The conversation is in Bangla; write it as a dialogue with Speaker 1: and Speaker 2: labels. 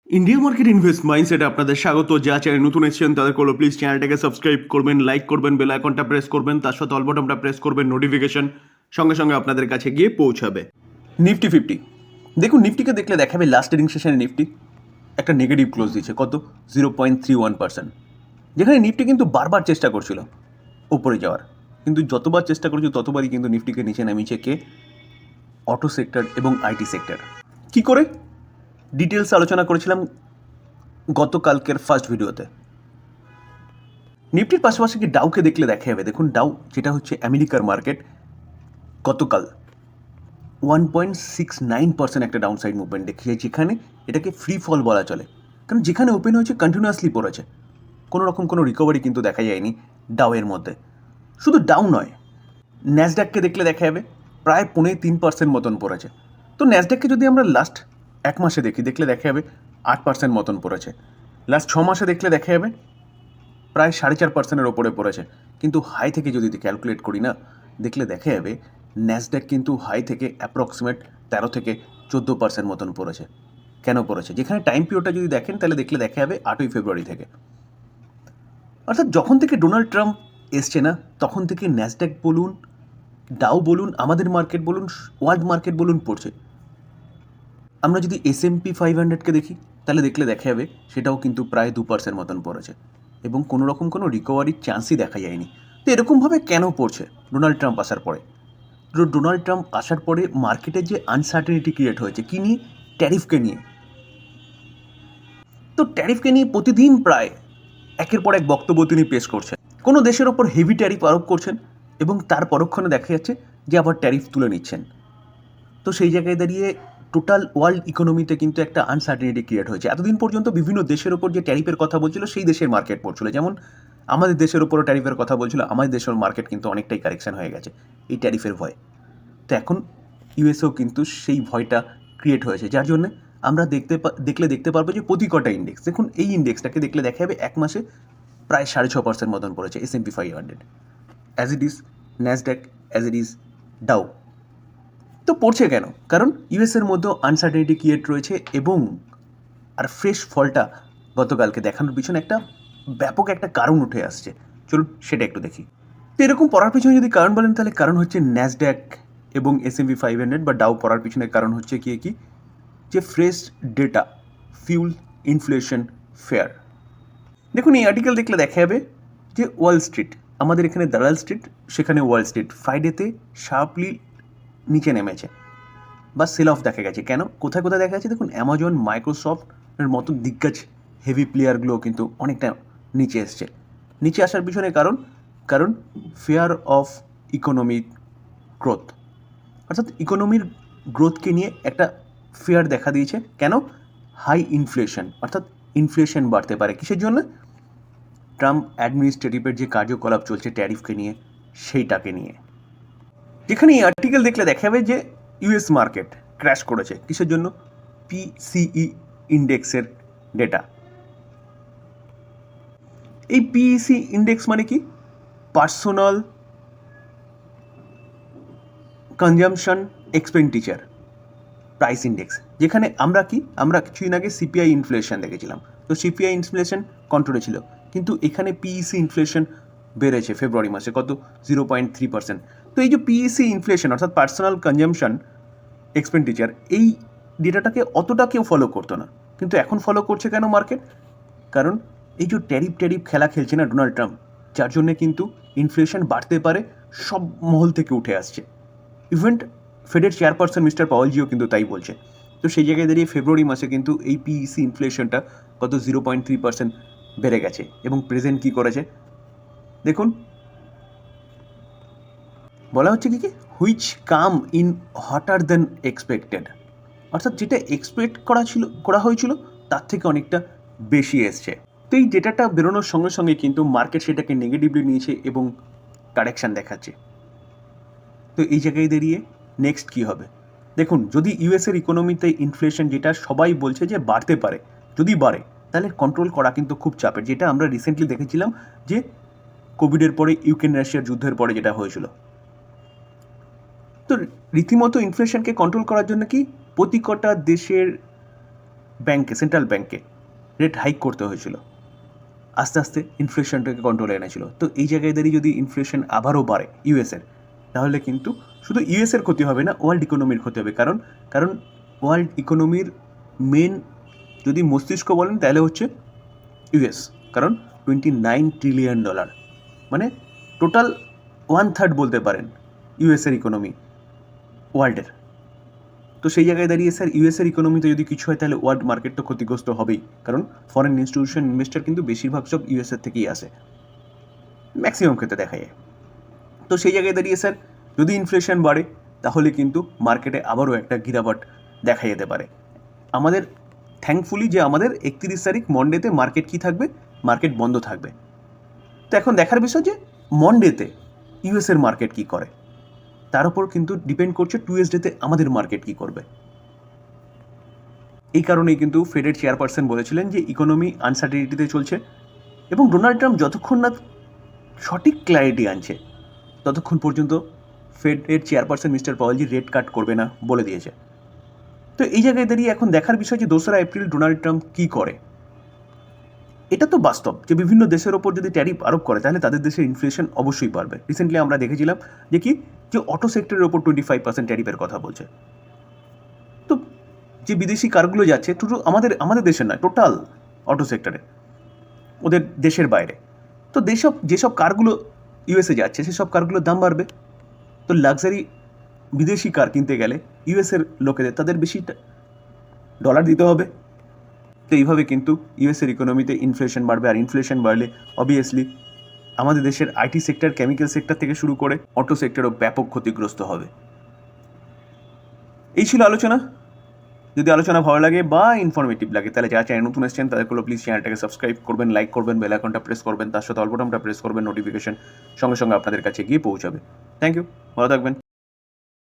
Speaker 1: ইন্ডিয়া মার্কেট ইনভেস্ট মাইন্ডসেটে আপনাদের স্বাগত। যা চ্যানেল নতুন এসেছেন তাদের করলো প্লিজ চ্যানেলটাকে সাবস্ক্রাইব করবেন, লাইক করবেন, বেল আইকনটা প্রেস করবেন, তার সাথে অল বাটনটা প্রেস করবেন, নোটিফিকেশন সঙ্গে সঙ্গে আপনাদের কাছে গিয়ে পৌঁছাবে। নিফটি 50 দেখুন, নিফটিকে দেখলে দেখাবে লাস্ট ট্রেডিং সেশনে নিফটি একটা নেগেটিভ ক্লোজ দিয়েছে, কত 0.31%, যেখানে নিফটি কিন্তু বারবার চেষ্টা করছিল ওপরে যাওয়ার, কিন্তু যতবার চেষ্টা করেছিল ততবারই কিন্তু নিফটিকে নিচে নামিয়েছে কে? অটো সেক্টর এবং আইটি সেক্টর। কি করে ডিটেলস আলোচনা করেছিলাম গতকালকের ফার্স্ট ভিডিওতে। নিফটির পাশাপাশি কি ডাউকে দেখলে দেখা যাবে, দেখুন ডাউ যেটা হচ্ছে আমেরিকার মার্কেট, গতকাল 1.69% একটা ডাউন সাইড মুভমেন্ট দেখিয়েছে, যেখানে এটাকে ফ্রি ফল বলা চলে, কারণ যেখানে ওপেন হয়েছে কন্টিনিউয়াসলি পড়েছে, কোনো রকম কোনো রিকভারি কিন্তু দেখা যায়নি ডাউয়ের মধ্যে। শুধু ডাউ নয়, ন্যাসড্যাককে দেখলে দেখা যাবে প্রায় 3.5% মতন পড়েছে। তো ন্যাসড্যাককে যদি আমরা লাস্ট এক মাসে দেখলে দেখা যাবে 8% মতন পড়েছে, লাস্ট 6 মাসে দেখলে দেখা যাবে প্রায় 4.5%-এর ওপরে পড়েছে। কিন্তু হাই থেকে যদি ক্যালকুলেট করি না, দেখলে দেখা যাবে ন্যাসড্যাক কিন্তু হাই থেকে অ্যাপ্রক্সিমেট 13 থেকে 14% মতন পড়েছে। কেন পড়েছে? যেখানে টাইম পিরিয়ডটা যদি দেখেন তাহলে দেখলে দেখা যাবে 8ই ফেব্রুয়ারি থেকে, অর্থাৎ যখন থেকে ডোনাল্ড ট্রাম্প এসছে না, তখন থেকে ন্যাসড্যাক বলুন, ডাউ বলুন, আমাদের মার্কেট বলুন, ওয়ার্ল্ড মার্কেট বলুন, পড়ছে। আমরা যদি S&P 500-কে দেখি তাহলে দেখলে দেখা যাবে সেটাও কিন্তু প্রায় 2% মতন পড়েছে, এবং কোনো রকম কোনো রিকভারির চান্সই দেখা যায়নি। তো এরকমভাবে কেন পড়ছে? ডোনাল্ড ট্রাম্প আসার পরে, ডোনাল্ড ট্রাম্প আসার পরে মার্কেটে যে আনসার্টেনিটি ক্রিয়েট হয়েছে, কী নিয়ে? ট্যারিফকে নিয়ে। তো ট্যারিফকে নিয়ে প্রতিদিন প্রায় একের পর এক বক্তব্য তিনি পেশ করছেন। কোনো দেশের ওপর হেভি ট্যারিফ আরোপ করছেন এবং তার পরক্ষণে দেখা যাচ্ছে যে আবার ট্যারিফ তুলে নিচ্ছেন। তো সেই জায়গায় দাঁড়িয়ে টোটাল ওয়ার্ল্ড ইকোনমিতে কিন্তু একটা আনসার্টেনিটি ক্রিয়েট হয়েছে। এতদিন পর্যন্ত বিভিন্ন দেশের ওপর যে ট্যারিফের কথা বলছিল, সেই দেশের মার্কেট পড়ছিল, যেমন আমাদের দেশের ওপরও ট্যারিফের কথা বলছিল, আমাদের দেশের মার্কেট কিন্তু অনেকটাই কারেকশন হয়ে গেছে এই ট্যারিফের ভয়। তো এখন ইউএসও কিন্তু সেই ভয়টা ক্রিয়েট হয়েছে, যার জন্য আমরা দেখতে পারবো যে প্রতি কটা ইন্ডেক্স, দেখুন এই ইন্ডেক্সটাকে দেখলে দেখা যাবে এক মাসে প্রায় 6.5% মতন পড়েছে S&P 500, as it is Nasdaq, as it is Dow. তো পড়ছে কেন? কারণ ইউএসের মধ্যেও আনসার্টেনিটি ক্রিয়েট রয়েছে, এবং আর ফ্রেশ ফলটা গতকালকে দেখানোর পিছনে একটা ব্যাপক একটা কারণ উঠে আসছে। চলুন সেটা একটু দেখি। তো এরকম পড়ার পিছনে যদি কারণ বলেন, তাহলে কারণ হচ্ছে ন্যাসড্যাক এবং S&P 500 বা ডাউ পড়ার পিছনে কারণ হচ্ছে কি যে fresh data fuel inflation fair. দেখুন এই আর্টিকেল দেখলে দেখা যাবে যে ওয়াল স্ট্রিট, আমাদের এখানে দালাল স্ট্রিট, সেখানে ওয়াল স্ট্রিট ফ্রাইডেতে শার্পলি নিচে নেমেছে বা সেল অফ দেখা গেছে। কেন? কোথায় কোথায় দেখা গেছে? দেখুন অ্যামাজন, মাইক্রোসফটের মতো দিগ্গজ হেভি প্লেয়ারগুলো কিন্তু অনেকটা নিচে এসছে। নিচে আসার পিছনে কারণ ফেয়ার অফ ইকোনমিক গ্রোথ, অর্থাৎ ইকোনমির গ্রোথকে নিয়ে একটা ফেয়ার দেখা দিয়েছে। কেন? হাই ইনফ্লেশন, অর্থাৎ ইনফ্লেশন বাড়তে পারে কিসের জন্য? ট্রাম্প অ্যাডমিনিস্ট্রেটিভের যে কার্যকলাপ চলছে ট্যারিফকে নিয়ে, সেইটাকে নিয়ে। যেখানে এই আর্টিকেল দেখলে দেখা যাবে যে ইউএস মার্কেট ক্র্যাশ করেছে কিসের জন্য? PCE ইন্ডেক্সের ডেটা। এই PEC ইন্ডেক্স মানে কি? Personal consumption expenditure price index, যেখানে আমরা কিছুদিন আগে CPI ইনফ্লেশন দেখেছিলাম। তো CPI ইনফ্লেশন কন্ট্রোলে ছিল, কিন্তু এখানে PEC ইনফ্লেশন বেড়েছে ফেব্রুয়ারি মাসে, কত? 0.3%। তো এই যে PEC ইনফ্লেশন অর্থাৎ পার্সোনাল কনজামশন এক্সপেন্ডিচার, এই ডেটাটাকে অতটা কেউ ফলো করতো না, কিন্তু এখন ফলো করছে কেন মার্কেট? কারণ এই যে ট্যারিফ খেলা খেলছে না ডোনাল্ড ট্রাম্প, যার জন্যে কিন্তু ইনফ্লেশন বাড়তে পারে সব মহল থেকে উঠে আসছে। ইভেন্ট ফেডের চেয়ারপারসন মিস্টার পাওয়েলজিও কিন্তু তাই বলছে। তো সেই জায়গায় দাঁড়িয়ে ফেব্রুয়ারি মাসে কিন্তু এই PEC ইনফ্লেশনটা কত 0.3% বেড়ে গেছে, এবং প্রেজেন্ট কী করেছে দেখুন, বলা হচ্ছে কি which come in hotter than expected, অর্থাৎ যেটা এক্সপেক্ট করা হয়েছিল তার থেকে অনেকটা বেশি এসছে। তো এই ডেটাটা বেরোনোর সঙ্গে সঙ্গে কিন্তু মার্কেট সেটাকে নেগেটিভলি নিয়েছে এবং কারেকশান দেখাচ্ছে। তো এই জায়গায় দাঁড়িয়ে নেক্সট কী হবে? দেখুন, যদি ইউএসের ইকোনমিতে ইনফ্লেশন, যেটা সবাই বলছে যে বাড়তে পারে, যদি বাড়ে তাহলে কন্ট্রোল করা কিন্তু খুব চাপের, যেটা আমরা রিসেন্টলি দেখেছিলাম যে কোভিডের পরে ইউক্রেন রাশিয়ার যুদ্ধের পরে যেটা হয়েছিল। তো রীতিমতো ইনফ্লেশনকে কন্ট্রোল করার জন্য কি প্রতি কটা দেশের ব্যাংকে, সেন্ট্রাল ব্যাংকে রেট হাইক করতে হয়েছিল, আস্তে আস্তে ইনফ্লেশনটাকে কন্ট্রোলে এনেছিল। তো এই জায়গায় দাঁড়িয়ে যদি ইনফ্লেশন আবারও বাড়ে ইউএসের, তাহলে কিন্তু শুধু ইউএসের ক্ষতি হবে না, ওয়ার্ল্ড ইকোনমির ক্ষতি হবে। কারণ কারণ ওয়ার্ল্ড ইকোনমির মেন যদি মস্তিষ্ক বলেন তাহলে হচ্ছে ইউএস। কারণ $29 ট্রিলিয়ন, মানে টোটাল 1/3 বলতে পারেন ইউএসের ইকোনমি ওয়ার্ল্ডের। তো সেই জায়গায় দাঁড়িয়ে স্যার ইউএসের ইকোনমিতে যদি কিছু হয় তাহলে ওয়ার্ল্ড মার্কেট তো ক্ষতিগ্রস্ত হবেই, কারণ ফরেন ইনস্টিটিউশন ইনভেস্টর কিন্তু বেশিরভাগ সব ইউএসের থেকেই আসে, ম্যাক্সিমাম ক্ষেত্রে দেখা যায়। তো সেই জায়গায় দাঁড়িয়ে স্যার যদি ইনফ্লেশন বাড়ে তাহলে কিন্তু মার্কেটে আবারও একটা গিরাবাট দেখা যেতে পারে। আমাদের থ্যাঙ্কফুলি যে আমাদের 31 তারিখ মন্ডেতে মার্কেট কী থাকবে, মার্কেট বন্ধ থাকবে। তো এখন দেখার বিষয় যে মন্ডেতে ইউএসের মার্কেট কী করে, তার উপর কিন্তু ডিপেন্ড করছে টুয়েসডেতে আমাদের মার্কেট কী করবে। এই কারণেই কিন্তু ফেডের চেয়ারপারসন বলেছিলেন যে ইকোনমি আনসার্টেনিটিতে চলছে, এবং ডোনাল্ড ট্রাম্প যতক্ষণ না সঠিক ক্ল্যারিটি আনছে ততক্ষণ পর্যন্ত ফেডের চেয়ারপারসন মিস্টার পাওয়েলজি রেট কাট করবে না বলে দিয়েছে। তো এই জায়গায় দাঁড়িয়ে এখন দেখার বিষয় যে 2রা এপ্রিল ডোনাল্ড ট্রাম্প কী করে। এটা তো বাস্তব যে বিভিন্ন দেশের ওপর যদি ট্যারিফ আরোপ করে তাহলে তাদের দেশের ইনফ্লেশন অবশ্যই বাড়বে। রিসেন্টলি আমরা দেখেছিলাম যে কি যে অটো সেক্টরের ওপর 25% ট্যারিফের কথা বলছে। তো যে বিদেশি কারগুলো যাচ্ছে শুধু আমাদের দেশের নয়, টোটাল অটো সেক্টরে, ওদের দেশের বাইরে। তো যেসব কারগুলো ইউএসএ যাচ্ছে সেসব কারগুলোর দাম বাড়বে। তো লাক্সারি বিদেশি কার কিনতে গেলে ইউএসের লোকেদের তাদের বেশি ডলার দিতে হবে। তো এইভাবে কিন্তু ইউএসের ইকোনমিতে ইনফ্লেশন বাড়বে, আর ইনফ্লেশন বাড়লে অবভিয়াসলি আমাদের দেশের আইটি সেক্টর, কেমিক্যাল সেক্টর থেকে শুরু করে অটো সেক্টরও ব্যাপক ক্ষতিগ্রস্ত হবে। এই ছিল আলোচনা। যদি আলোচনা ভালো লাগে বা ইনফরমেটিভ লাগে তাহলে যারা চ্যানেল নতুন এসেছেন তাদেরগুলো প্লিজ চ্যানেলটাকে সাবস্ক্রাইব করবেন, লাইক করবেন, বেল আইকনটা প্রেস করবেন, তার সাথে অল বাটনটা প্রেস করবেন, নোটিফিকেশন সঙ্গে সঙ্গে আপনাদের কাছে গিয়ে পৌঁছাবে। থ্যাংক ইউ, ভালো থাকবেন।